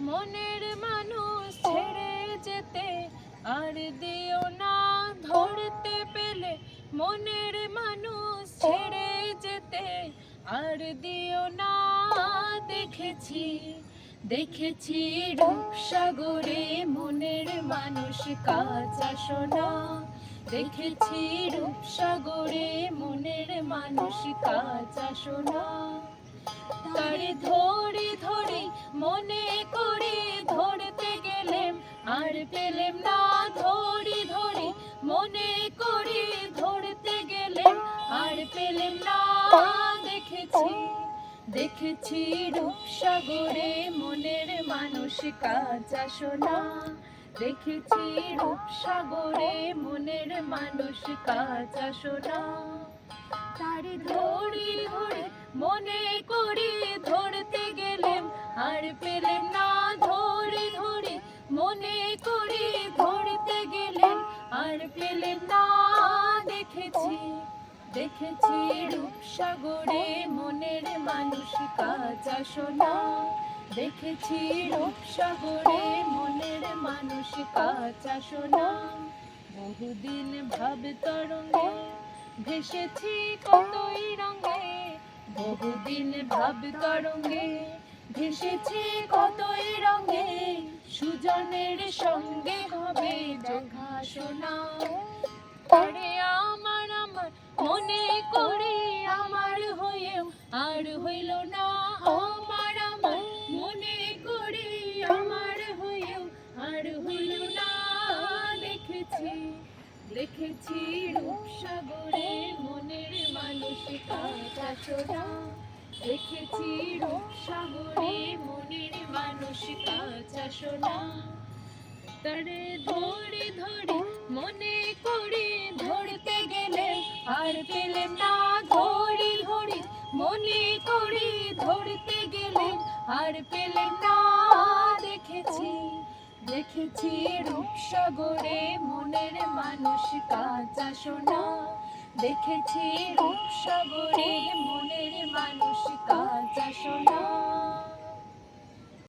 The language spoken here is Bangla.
মনের মানুষ ছেড়ে যেতে আর দিও না ধরতে পেলে, মনের মানুষ ছেড়ে যেতে আর দিও না। দেখেছি দেখেছি রূপসাগরে মনের মানুষ কাঁচা সোনা, দেখেছি রূপসাগরে মনের মানুষ কাঁচা সোনা। তারে ধরে ধরে মনে করে ধরতে গেলেম আর পেলেম না, ধরে ধরে মনে করে ধরতে গেলেম আর পেলেম না। দেখেছি দেখেছি রূপসাগরে মনের মানুষ কাঁচা সোনা, দেখেছি রূপসাগরে মনের মানুষ কাঁচা সোনা। তারে ধরে ধরে মনে করে ধরতে গেলেম আর পেলেম না, ধরে ধরে মনে করে ধরতে গেলেম আর পেলেম না। দেখেছি দেখেছি রূপসাগরে মনের মানুষ কাঁচা সোনা, দেখেছি রূপসাগরে মনের মানুষ কাঁচা সোনা। বহুদিন ভাব তরঙ্গে ভেসেছি কতই রঙে, বহুদিন ভাব তরঙ্গে ভেসেছি কতই রঙে। সুজনের সঙ্গে হবে দেখা শোনা, আরে আমার আমার মনে করি আমার হয়েও আর হইল না। আমার আমার মনে করি আমার হয়েও আর হইল না। দেখেছি দেখেছি রূপসাগরে মনের মানুষ কাঁচা সোনা, দেখেছি রূপসাগরে মনের মানুষ কাঁচা সোনা। তারে ধরে ধরে মনে করে ধরতে গেলে আর পেলেম না, ধরে ধরে মনে করে ধরতে গেলে আর পেলেম না। দেখেছি দেখেছি রূপসাগরে মনের মানুষ কাঁচা সোনা, দেখেছি রূপসাগরে মনের মানুষ কাঁচা সোনা।